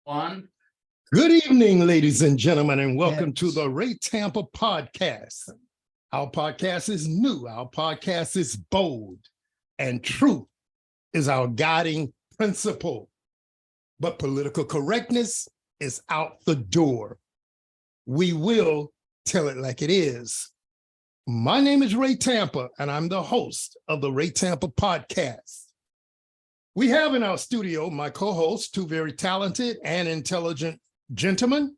One. Good evening, ladies and gentlemen, and welcome to the Ray Tampa podcast. Our podcast is new. Our podcast is bold, and truth is our guiding principle. But political correctness is out the door. We will tell it like it is. My name is Ray Tampa, and I'm the host of the Ray Tampa podcast. We have in our studio my co-hosts, two very talented and intelligent gentlemen,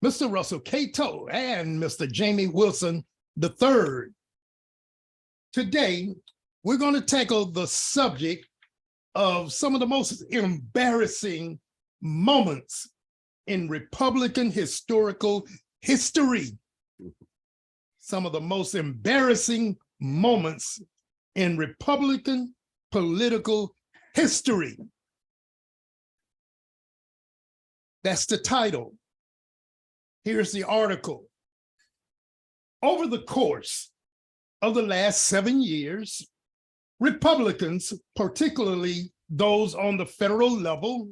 Mr. Russell Cato and Mr. Jamie Wilson III. Today, we're going to tackle the subject of some of the most embarrassing moments in Republican historical history. Some of the most embarrassing moments in Republican political history. That's the title. Here's the article. Over the course of the last 7 years, Republicans, particularly those on the federal level,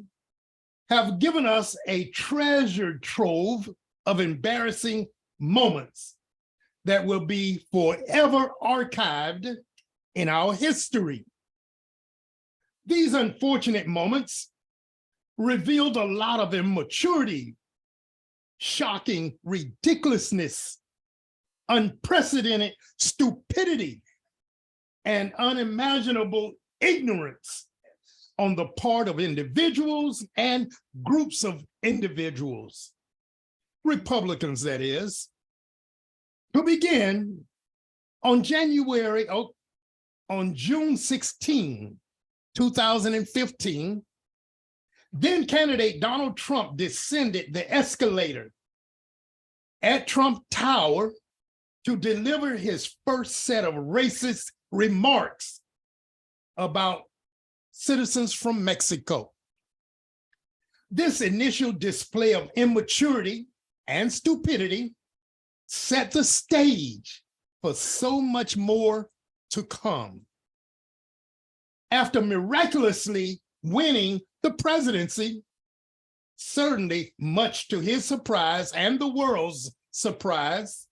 have given us a treasure trove of embarrassing moments that will be forever archived in our history. These unfortunate moments revealed a lot of immaturity, shocking ridiculousness, unprecedented stupidity, and unimaginable ignorance on the part of individuals and groups of individuals, Republicans, that is. To begin, on June 16, 2015, then candidate Donald Trump descended the escalator at Trump Tower to deliver his first set of racist remarks about citizens from Mexico. This initial display of immaturity and stupidity set the stage for so much more to come. After miraculously winning the presidency, certainly much to his surprise and the world's surprise,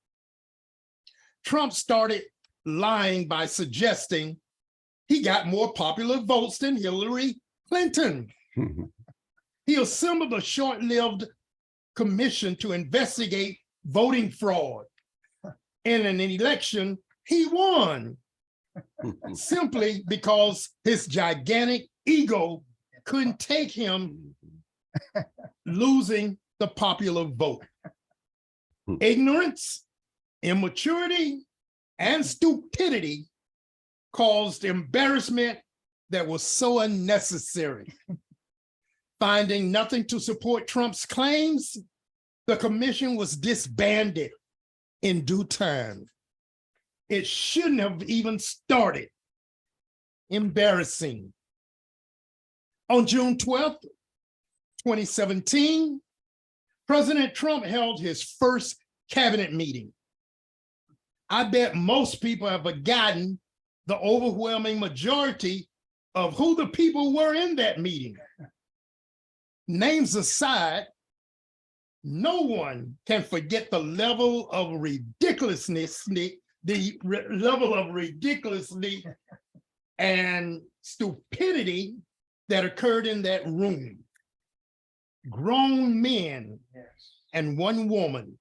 Trump started lying by suggesting he got more popular votes than Hillary Clinton. He assembled a short-lived commission to investigate voting fraud in an election he won, simply because his gigantic ego couldn't take him losing the popular vote. Ignorance, immaturity, and stupidity caused embarrassment that was so unnecessary. Finding nothing to support Trump's claims, the commission was disbanded in due time. It shouldn't have even started. Embarrassing. On June 12th, 2017, President Trump held his first cabinet meeting. I bet most people have forgotten the overwhelming majority of who the people were in that meeting. Names aside, no one can forget the level of ridiculousness, and stupidity that occurred in that room. Grown men and one woman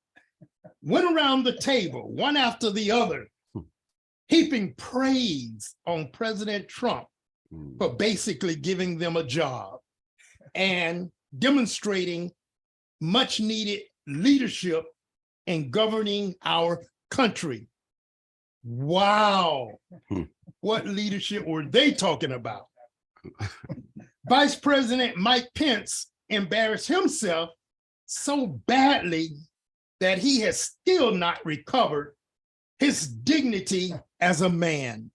went around the table, one after the other, heaping praise on President Trump for basically giving them a job and demonstrating much needed leadership in governing our country. Wow. What leadership were they talking about? Vice President Mike Pence embarrassed himself so badly that he has still not recovered his dignity as a man.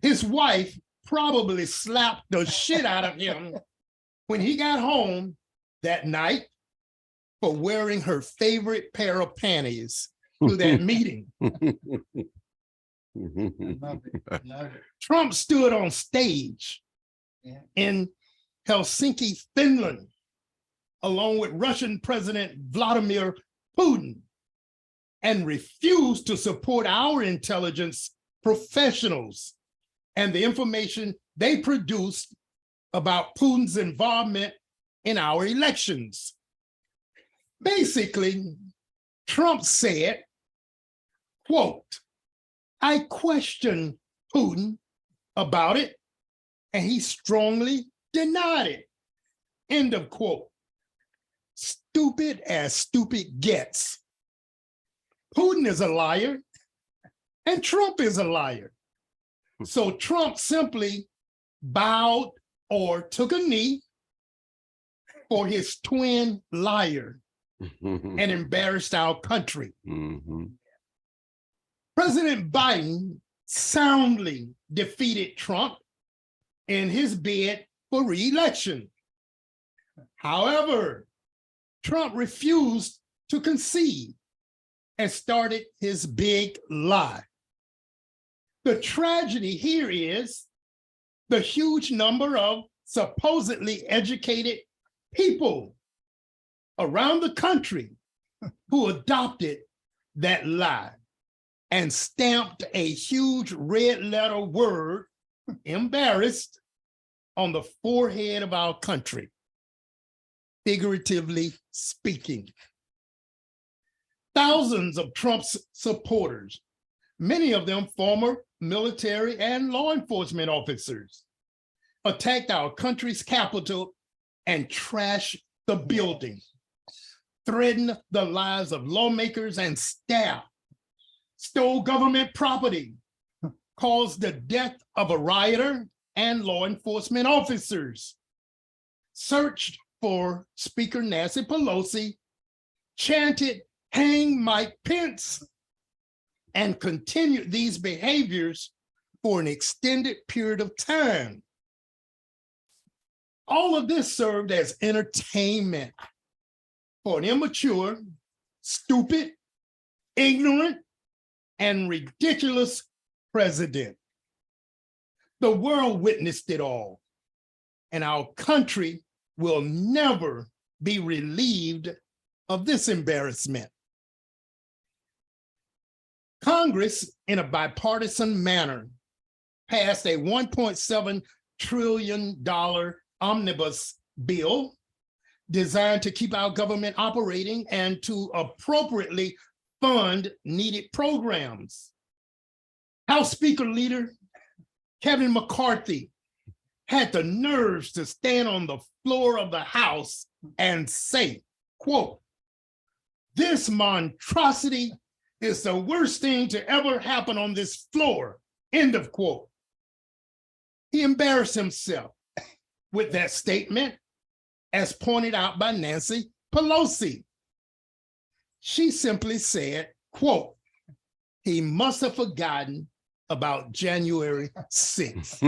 His wife probably slapped the shit out of him when he got home that night for wearing her favorite pair of panties to that meeting. Love it. Trump stood on stage in Helsinki, Finland, along with Russian President Vladimir Putin, and refused to support our intelligence professionals and the information they produced about Putin's involvement in our elections. Basically, Trump said, quote, I questioned Putin about it, and he strongly denied it, end of quote. Stupid as stupid gets. Putin is a liar, and Trump is a liar. So Trump simply bowed or took a knee for his twin liar and embarrassed our country. President Biden soundly defeated Trump in his bid for re-election. However, Trump refused to concede and started his big lie. The tragedy here is the huge number of supposedly educated people around the country who adopted that lie and stamped a huge red letter word, embarrassed, on the forehead of our country, figuratively speaking. Thousands of Trump's supporters, many of them former military and law enforcement officers, attacked our country's capital and trashed the building, threatened the lives of lawmakers and staff, stole government property, caused the death of a rioter and law enforcement officers, searched for Speaker Nancy Pelosi, chanted, hang Mike Pence, and continued these behaviors for an extended period of time. All of this served as entertainment for an immature, stupid, ignorant, and ridiculous president. The world witnessed it all, and our country will never be relieved of this embarrassment. Congress, in a bipartisan manner, passed a $1.7 trillion omnibus bill designed to keep our government operating and to appropriately fund needed programs. House Speaker Leader Kevin McCarthy had the nerves to stand on the floor of the House and say, quote, this monstrosity is the worst thing to ever happen on this floor, end of quote. He embarrassed himself with that statement, as pointed out by Nancy Pelosi. She simply said, quote, he must have forgotten about January 6th,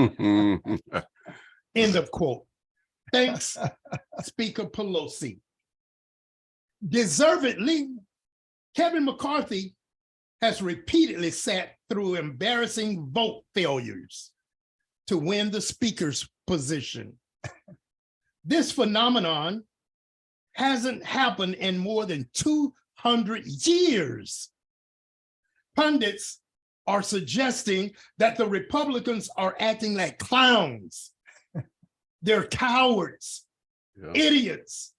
end of quote. Thanks, Speaker Pelosi. Deservedly, Kevin McCarthy has repeatedly sat through embarrassing vote failures to win the speaker's position. This phenomenon hasn't happened in more than 200 years. Pundits are suggesting that the Republicans are acting like clowns. They're cowards, idiots,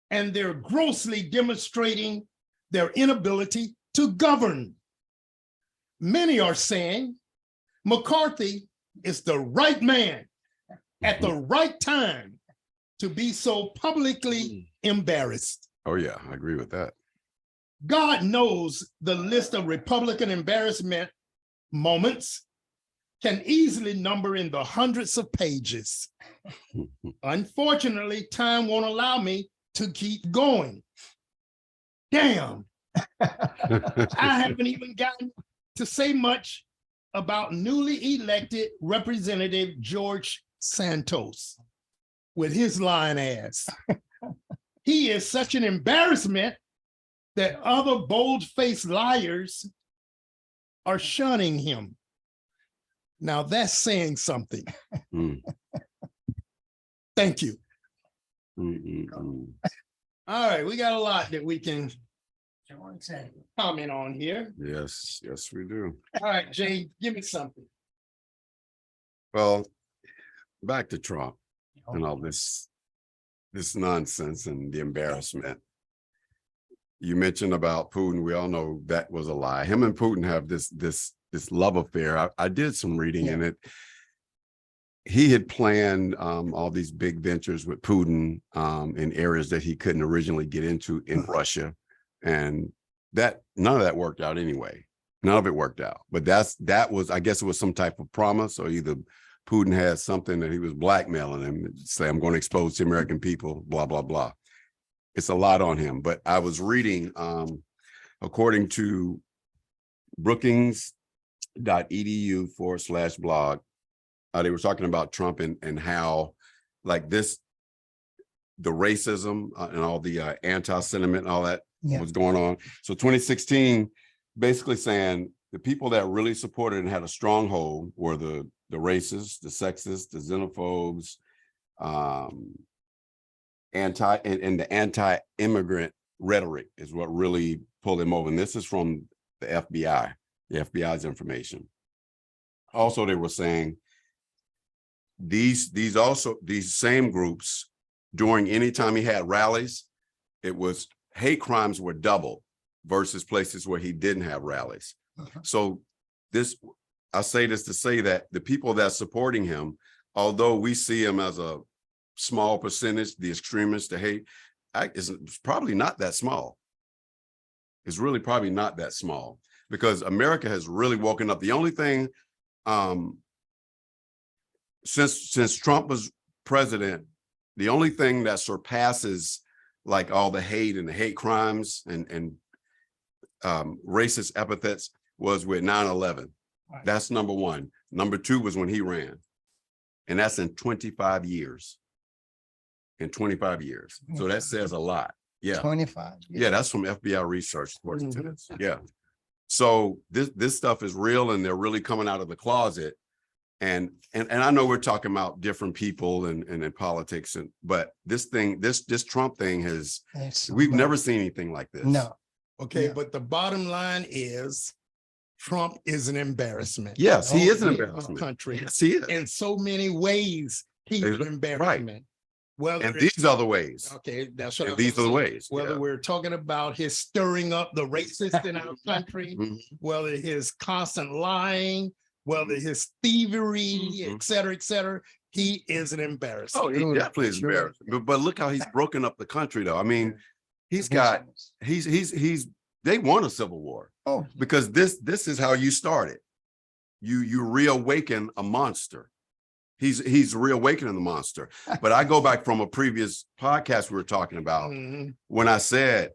and they're grossly demonstrating their inability to govern. Many are saying McCarthy is the right man at the right time to be so publicly embarrassed. Oh yeah, I agree with that. God knows the list of Republican embarrassment moments can easily number in the hundreds of pages. Unfortunately, time won't allow me to keep going. Damn, I haven't even gotten to say much about newly elected Representative George Santos with his lying ass. He is such an embarrassment that other bold-faced liars are shunning him. Now that's saying something. Thank you. All right, we got a lot that we can comment on here. Yes, we do. All right, Jay, give me something. Well, back to Trump and all this nonsense and the embarrassment. You mentioned about Putin. We all know that was a lie. Him and Putin have this love affair. I did some reading in it. He had planned all these big ventures with Putin in areas that he couldn't originally get into in Russia, and that none of that worked out anyway. None of it worked out. But that was, I guess, it was some type of promise, or either Putin had something that he was blackmailing him, say, I'm going to expose the American people, blah, blah, blah. It's a lot on him. But I was reading, according to brookings.edu/blog, they were talking about Trump and how, like, the racism and all the anti-sentiment and all that was going on. So 2016, basically saying the people that really supported and had a stronghold were the racists, the sexists, the xenophobes, the anti-immigrant rhetoric is what really pulled him over. And this is from the FBI's information. Also, they were saying these same groups, during any time he had rallies, hate crimes were doubled versus places where he didn't have rallies. So I say this to say that the people that's supporting him, although we see him as a small percentage, the extremists, the hate, it's probably not that small. It's really probably not that small, because America has really woken up. The only thing, since Trump was president, the only thing that surpasses like all the hate and the hate crimes and racist epithets was with 9/11. Right. That's number one. Number two was when he ran. And that's in 25 years. In 25 years. So that says a lot. Yeah. 25. Yeah, that's from FBI research. Yeah. So this stuff is real, and they're really coming out of the closet. And I know we're talking about different people and in politics, but this Trump thing we've never seen anything like this. No. Okay, but the bottom line is Trump is an embarrassment. Yes, he is an embarrassment. Country. Yes, he is. In so many ways, he's an embarrassment. Right. Well, and these are the ways. Okay, that's what these are the ways. Whether we're talking about his stirring up the racists in our country, whether his constant lying, whether his thievery, et cetera, he is an embarrassment. Oh, he definitely is embarrassing. But look how he's broken up the country, though. I mean, he's they won a civil war. Oh, because this is how you started. You reawaken a monster. He's reawakening the monster. But I go back from a previous podcast we were talking about when I said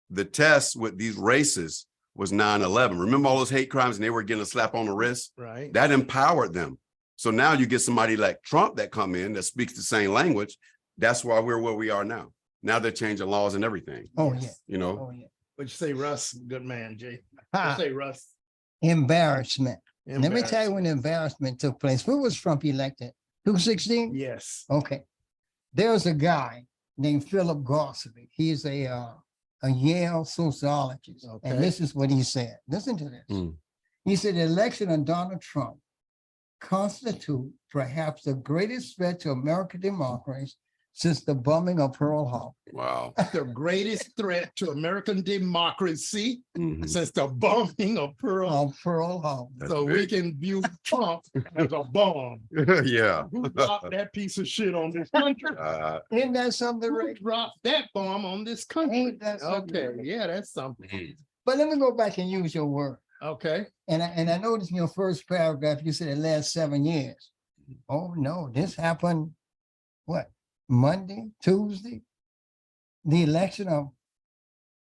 the test with these races was 9/11. Remember all those hate crimes and they were getting a slap on the wrist? Right. That empowered them. So now you get somebody like Trump that come in that speaks the same language. That's why we're where we are now. Now they're changing laws and everything. Oh, yeah. You know? Oh, yeah. What'd you say, Russ? Good man, Jay. What'd you say, Russ? Embarrassment. Let me tell you when the embarrassment took place. When was Trump elected? 2016? Yes. Okay. There's a guy named Philip Gosseby. He's a Yale sociologist. Okay. And this is what he said. Listen to this. He said the election of Donald Trump constitute perhaps the greatest threat to American democracy since the bombing of Pearl Harbor. Wow. The greatest threat to American democracy since the bombing of Pearl Harbor. So we can view Trump as a bomb. Yeah. Who dropped that piece of shit on this country? Isn't that something? Who dropped that bomb on this country? Ain't that something? Okay, yeah, that's something. But let me go back and use your word. Okay. And I noticed in your first paragraph, you said the last 7 years. Oh, no, this happened, what? Monday, Tuesday, the election of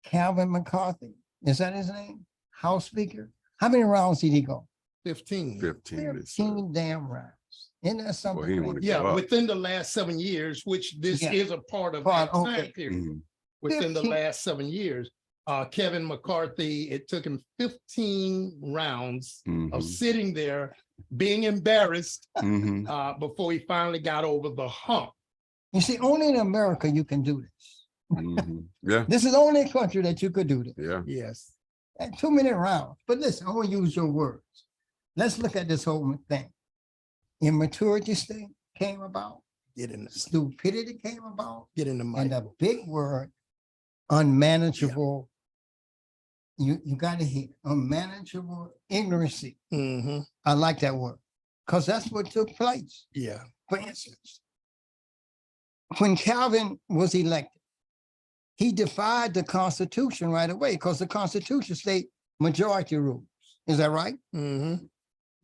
Calvin McCarthy. Is that his name? House Speaker. How many rounds did he go? 15. 15 damn rounds. Isn't that something? Well, yeah, within the last 7 years, which this is a part of that time period. Within the last 7 years, Kevin McCarthy, it took him 15 rounds of sitting there being embarrassed before he finally got over the hump. You see, only in America you can do this. Yeah, This is the only country that you could do this. yeah. Yes. And 2 minute rounds. But listen, I want to use your words. Let's look at this whole thing. Immaturity state came about. Get in the Stupidity came about. get in the mic. And the big word, unmanageable. You got to hear unmanageable ignorancy. Mm-hmm. I like that word because that's what took place. Yeah. For instance, when Calvin was elected, he defied the Constitution right away because the Constitution state majority rules. Is that right? Mm-hmm.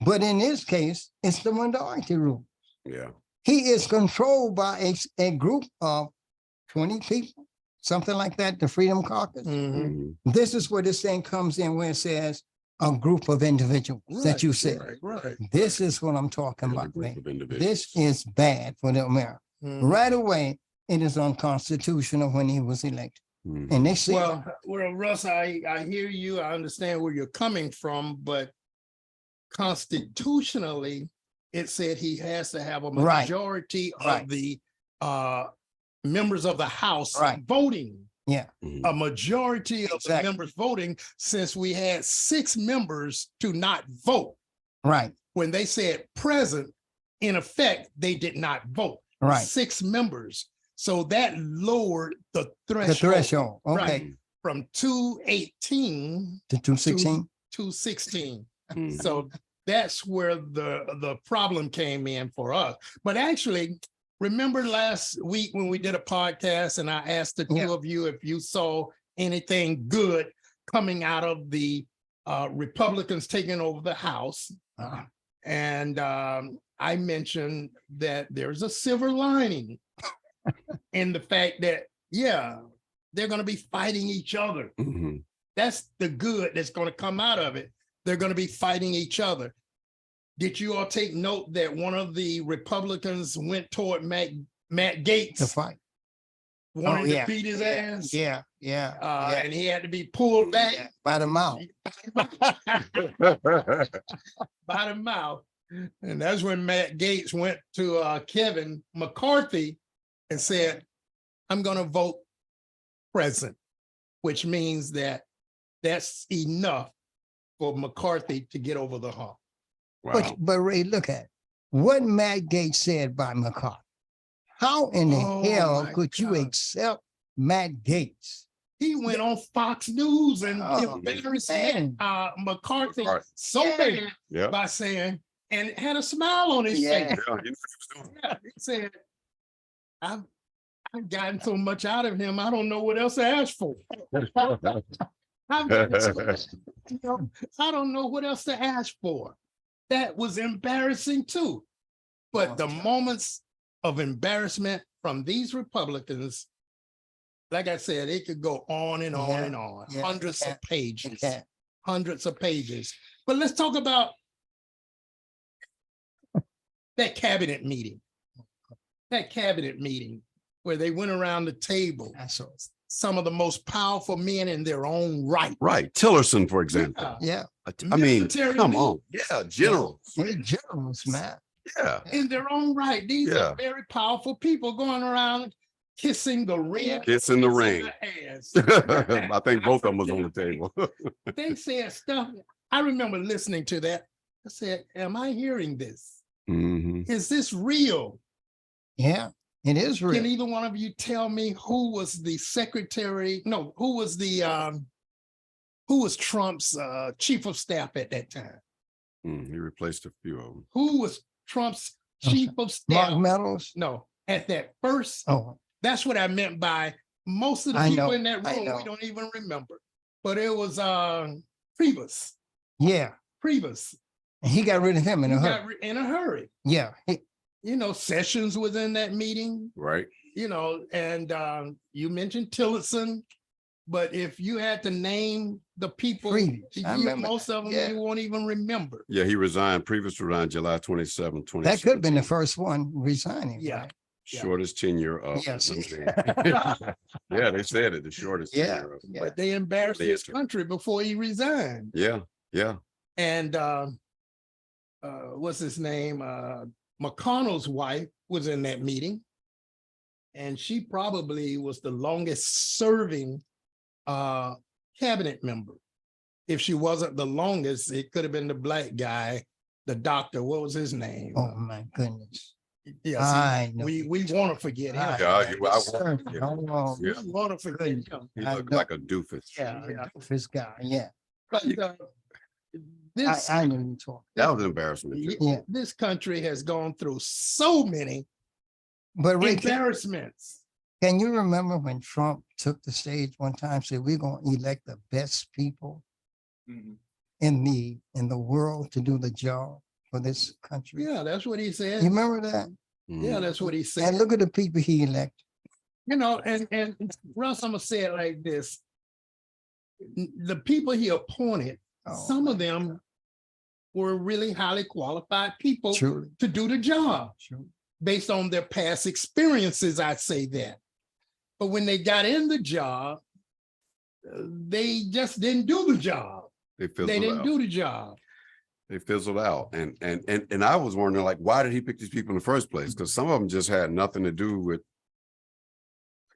But in this case, it's the minority rule. Yeah. He is controlled by a group of 20 people, something like that, the Freedom Caucus. Mm-hmm. This is where this thing comes in where it says a group of individuals that you said. Right. This is what I'm talking Yeah, about, a group man. of individuals. This is bad for the America. Mhm. Right away, it is unconstitutional when he was elected. Mhm. And they see Well, Russ, I hear you. I understand where you're coming from, but constitutionally, it said he has to have a Right. majority Right. of the members of the House Right. voting. yeah, Mhm. A majority of the Exactly. members voting, since we had 6 members to not vote. right, When they said present, in effect, they did not vote. right. 6 members. So that lowered the threshold. The threshold, okay, Right. From 218 to 216. to 16. Mhm. So that's where the problem came in for us. But actually, remember last week when we did a podcast and I asked the two Yeah. of you if you saw anything good coming out of the Republicans taking over the House. Uh, And I mentioned that there's a silver lining in the fact that, yeah, they're going to be fighting each other. Mhm. That's the good that's going to come out of it. They're going to be fighting each other. Did you all take note that one of the Republicans went toward Matt the Gates, fight. wanted yeah. to beat his ass, Yeah, yeah. and he had to be pulled back Yeah, by the mouth. by the mouth. And that's when Matt Gates went to Kevin McCarthy and said, I'm going to vote present, which means that that's enough for McCarthy to get over the hump. Wow. But Ray, look at it. What Matt Gates said by McCarthy. How in the Oh, hell my could you God. accept Matt Gates? He went on Fox News and Oh, embarrassed man. McCarthy McCarthy. so bad Yeah. by saying, and had a smile on his Yeah. face. Yeah, he knew what he was doing. Yeah, he said, I've gotten so much out of him, I don't know what else to ask for. I've gotten so much, I don't know what else to ask for. That was embarrassing too. But the moments of embarrassment from these Republicans, like I said, it could go on and on and on, yeah, hundreds yeah, of pages, Yeah. hundreds of pages. But let's talk about that cabinet meeting. That cabinet meeting where they went around the table, That's all. some of the most powerful men in their own right. Right. Tillerson, for example. Yeah, Yeah. I mean, Military come leaders. on. Yeah, generals. They're generals, man. Yeah. in their own right. These Yeah. are very powerful people going around kissing the ring. Kiss in the ring. Ass. I think both of them was on the table. They said stuff. I remember listening to that. I said, am I hearing this? Mhm. Is this real? Yeah, it is real. Can either one of you tell me who was the secretary? No, who was Trump's chief of staff at that time? He replaced a few of them. Who was Trump's chief of Mark staff? Meadows. No, at that first, Oh, that's what I meant by most of the I people know, in that I room, know. we don't even remember. But it was Priebus. yeah. Priebus. And he got rid of him in He a got hurry. in a hurry. Yeah. You know, Sessions was in that meeting, Right. you know, and you mentioned Tillerson. But if you had to name the people, Priebus, I remember most of them yeah. you won't even remember. Yeah, he resigned. Previous resigned July 27, That could have been the 2017. first one resigning. Yeah. right? Shortest tenure of. Yes. Yeah, they said it, the shortest Yeah. tenure of. Yeah. But they embarrassed They his is- country before he resigned. Yeah, yeah. And what's his name? McConnell's wife was in that meeting. And she probably was the longest serving cabinet member. If she wasn't the longest, it could have been the black guy, the doctor. What was his name? Oh my goodness. Yes, I know. we want to forget him. Yeah, Yes, I sir. won't forget. Oh, Yeah. We want to forget him. He I looked know. like a doofus. Yeah. this guy, yeah. But this I know you talk. That was an embarrassment. Too. Yeah. this country has gone through so many But Rick, embarrassments. can you remember when Trump took the stage one time, said we're going to elect the best people in the world to do the job for this country? Yeah, that's what he said. You remember that? Yeah, that's what he said. And look at the people he elected. You know, and Russ, I'm gonna say it like this. The people he appointed, Oh, some of them were really highly qualified people Truly. to do the job True. based on their past experiences. I'd say that. But when they got in the job, they just didn't do the job. They fizzled They didn't out. do the job. They fizzled out. And I was wondering, like, why did he pick these people in the first place? Because some of them just had nothing to do with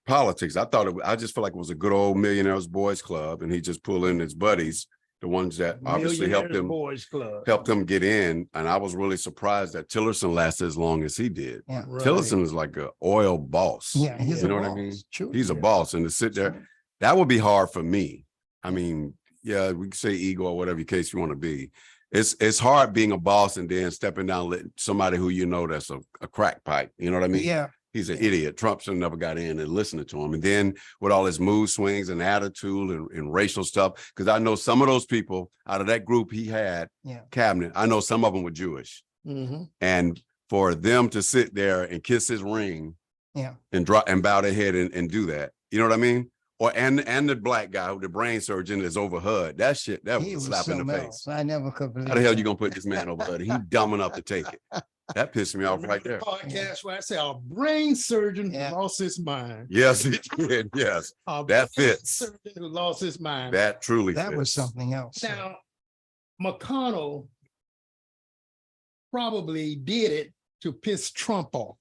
politics. I just felt like it was a good old millionaires boys club, and he just pulled in his buddies, the ones that obviously Millionaires Boys Club. helped them get in. And I was really surprised that Tillerson lasted as long as he did. Yeah. Right. Tillerson is like an oil boss. Yeah, he's You a know what I boss. mean? True. He's a boss, and to sit there, that would be hard for me. I mean, yeah, we can say ego or whatever case you want to be. It's hard being a boss and then stepping down, letting somebody who you know that's a crack pipe. You know what I mean? Yeah. He's an idiot. Trump should have never got in and listening to him. And then with all his mood swings and attitude and racial stuff, because I know some of those people out of that group he had Yeah. cabinet, I know some of them were Jewish. Mhm. And for them to sit there and kiss his ring Yeah. and drop and bow their head and do that, you know what I mean? Or and the black guy, the brain surgeon is over HUD. That shit, that was He a was slap in the something face. else. I never could believe How the hell that. you gonna put this man over HUD? He dumb enough to take it. That pissed me off right there. Podcast where I say a brain surgeon Yeah. who lost his mind. Yes, he did. Yes, A that brain fits. surgeon who lost his mind. That truly That was fits. something else. Now, McConnell probably did it to piss Trump off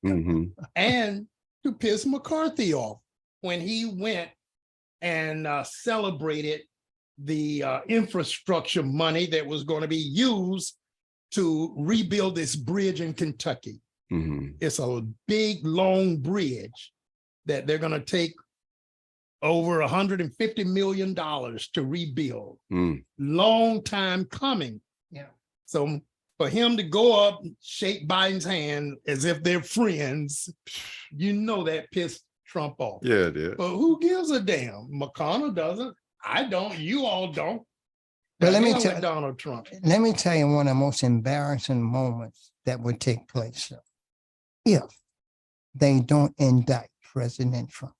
Mhm. and to piss McCarthy off when he went and celebrated the infrastructure money that was going to be used to rebuild this bridge in Kentucky. Mhm. It's a big, long bridge that they're going to take over $150 million to rebuild. Mm. Long time coming. Yeah. So for him to go up and shake Biden's hand as if they're friends, you know that pissed Trump off. Yeah, it did. But who gives a damn? McConnell doesn't. I don't. You all don't. But let The me hell with tell- Donald Trump. Let me tell you one of the most embarrassing moments that would take place if they don't indict President Trump.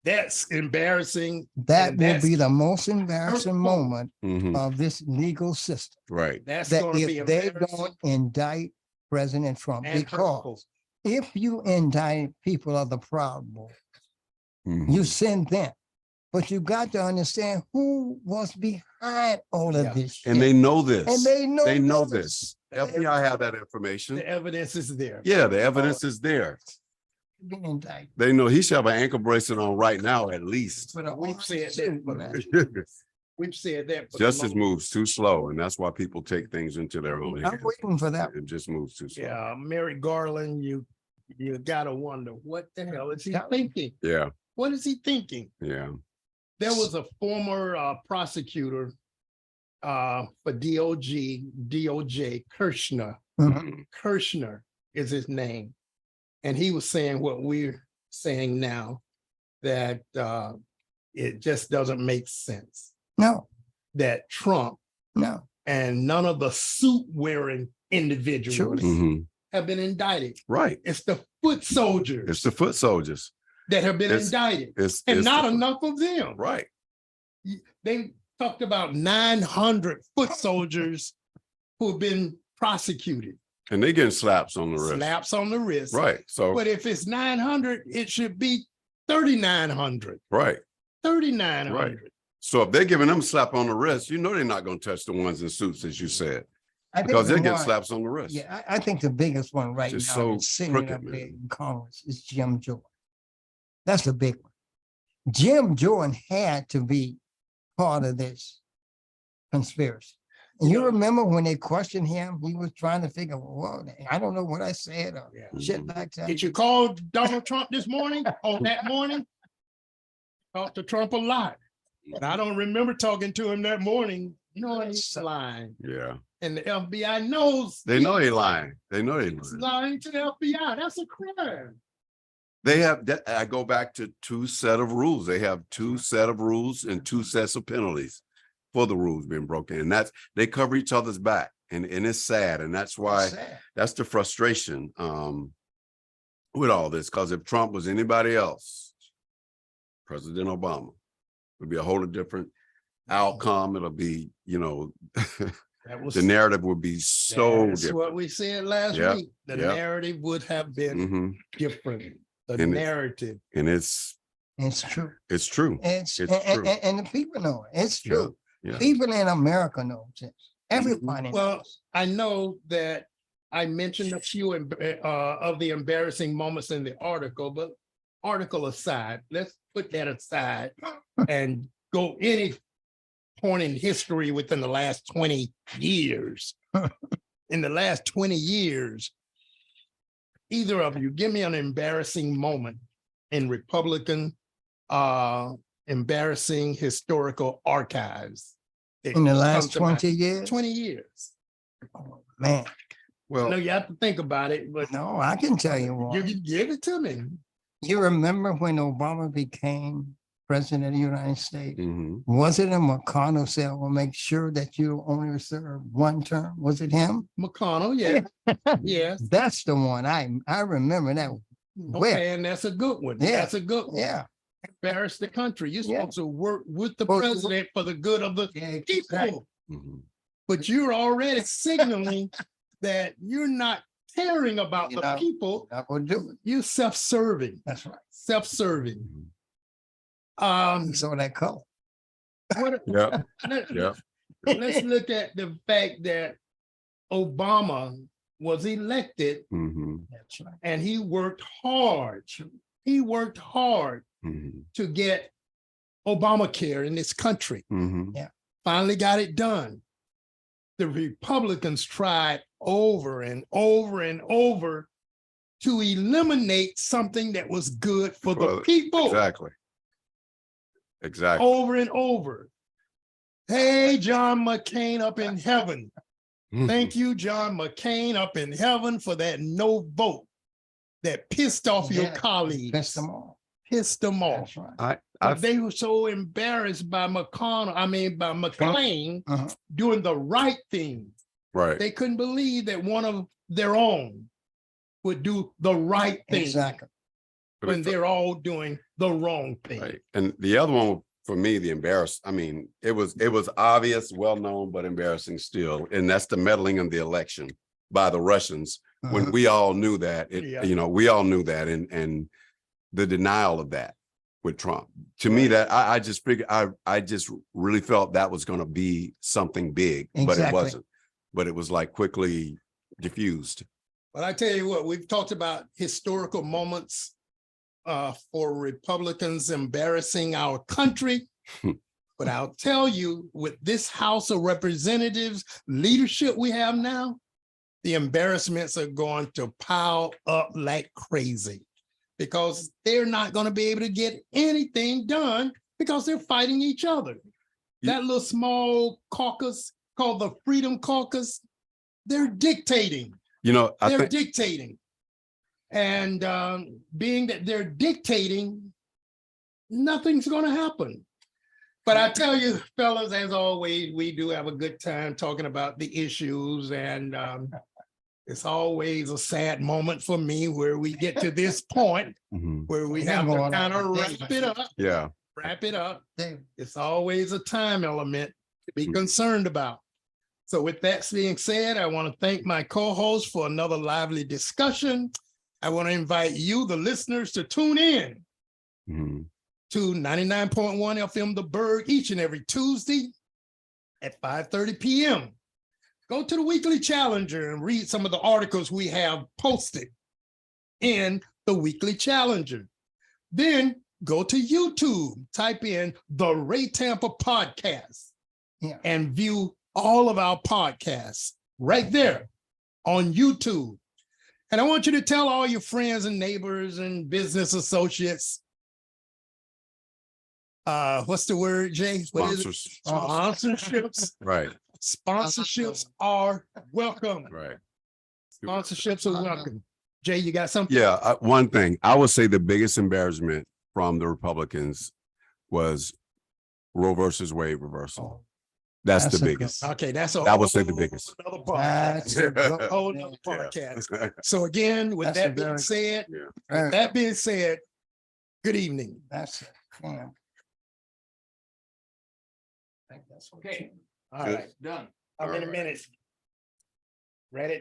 That's embarrassing. That And will that's be the most embarrassing hurtful. moment Mhm. of this legal system. Right. That's That going to be if they embarrassing don't indict President Trump, and hurtful. because if you indict people of the Proud Boys, Mhm. you send them. But you got to understand who was behind all of Yeah. this shit. And they know this. And they know this. FBI have that information. The evidence is there. Yeah, the evidence is there. Being indicted. They know he should have an ankle bracelet on right now, at least. With a We've orange said suit, that. man. We've said that. for Justice the moves too slow, and that's why people take things into their own I'm hands. waiting for that. It just moves too slow. Yeah, Merrick Garland, you gotta wonder what the hell is he Yeah. thinking? Yeah, What is he thinking? yeah. There was a former prosecutor for DOJ, Kirshner. Mhm. Kirshner is his name. And he was saying what we're saying now, that it just doesn't make sense No, that Trump no. and none of the suit wearing individuals Sure. Mhm. have been indicted. Right. It's the foot soldiers It's the foot soldiers. that have been it's- indicted, It's and it's not the- enough of them. Right. They talked about 900 foot soldiers who have been prosecuted. And they getting slaps on the wrist. Slaps on the wrist. Right. So But if it's 900, it should be 3,900. right. 3,900. So if they're giving them a slap on the wrist, you know they're not going to touch the ones in suits, as you said. I think because the they get one- slaps on the wrist. Yeah, I think the biggest one right Just now so is sitting crooked, up there man. in Congress is Jim Jordan. That's the big one. Jim Jordan had to be part of this conspiracy. And you remember when they questioned him, he was trying to figure, well, I don't know what I said or shit like that. Did you call Donald Trump this morning? On that morning? Talked to Trump a lot. And I don't remember talking to him that morning. No, he's lying. Yeah. And the FBI knows. They know he lying. They know he He's lying. lying to the FBI. That's a crime. They have, I go back to two set of rules. They have two set of rules and two sets of penalties for the rules being broken. And that's, they cover each other's back. And it's sad. And that's why, that's the frustration with all this. Because if Trump was anybody else, President Obama, would be a whole different outcome. It'll be, the narrative would be so That's different. what we said last week. The narrative would have been different. The narrative. And it's true. It's true. It's true. And the people know it. It's true. Yeah. People in America know this. Everybody Well, knows. I know that I mentioned a few of the embarrassing moments in the article, but article aside, let's put that aside and go any point in history within the last 20 years. In the last 20 years, either of you give me an embarrassing moment in Republican embarrassing historical archives. In the last 20 years? 20 years. Oh, man. Well, No, you have to think about it, but no, I can tell you one. you can give it to me. You remember when Obama became president of the United States? mhm. Was it him McConnell said, "Well, make sure that you only serve one term"? Was it him? McConnell, yeah. Yes. That's the one. I remember that. Okay, and that's a good one. Yeah. That's a good one. Yeah. Embarrass the country. You're Yeah. supposed to work with the Supposed to president for the good of the Yeah, people. exactly. Mhm. But you're already signaling that you're not caring about You're the not- people. Not gonna do it. You're self-serving, That's right. self-serving. So that color. What, Yeah, let, yeah. let's look at the fact that Obama was elected Mhm. That's right. and he worked hard. He worked hard Mhm. to get Obamacare in this country. Mhm. Finally got it done. The Republicans tried over and over and over to eliminate something that was good for the Well, people. Exactly. Exactly. Over and over. Hey, John McCain up in heaven. Thank you, John McCain up in heaven, for that no vote that pissed off your Yeah, colleagues. Best them all. Pissed them off. That's right. But they were so embarrassed by by McCain Uh-huh. doing the right thing. Right. They couldn't believe that one of their own would do the right thing Exactly. when they're all doing the wrong thing. Right. And the other one for me, the it was obvious, well-known, but embarrassing still. And that's the meddling in the election by the Russians when Uh-huh. we all knew that. Yeah. We all knew that, and the denial of that with Trump. To me, that I just figured I just really felt that was going to be something big, but it Exactly. wasn't. But it was like quickly diffused. But I tell you what, we've talked about historical moments for Republicans embarrassing our country. But I'll tell you, with this House of Representatives leadership we have now, the embarrassments are going to pile up like crazy because they're not going to be able to get anything done because they're fighting each other. That little small caucus called the Freedom Caucus, they're dictating. I They're think dictating. And being that they're dictating, nothing's going to happen. But I tell you, fellas, as always, we do have a good time talking about the issues. And it's always a sad moment for me where we get to this point Mhm. where we They're have to going kind of on a wrap day. it up. Yeah. Wrap it up. They- It's always a time element to be concerned about. So with that being said, I want to thank my co-host for another lively discussion. I want to invite you, the listeners, to tune in Mhm. to 99.1 FM The Berg each and every Tuesday at 5:30 p.m. go to the Weekly Challenger and read some of the articles we have posted in the Weekly Challenger. Then go to YouTube, type in the Ray Tampa Podcast, and view all of our podcasts right there on YouTube. And I want you to tell all your friends and neighbors and business associates. What's the word, Jay? What is it? Sponsorships. Right, Sponsorships are welcome. right. Sponsorships are welcome. Jay, you got something? Yeah, one thing, I would say the biggest embarrassment from the Republicans was Roe versus Wade reversal. That's the a good- biggest. Okay, that's I would say the biggest. Another podcast. That's a good- Whole nother podcast. So again, with That's a that being very- said, very- that being said, good evening. That's it. Yeah. I think that's okay. All right, Done. I'm in a minute. Ready?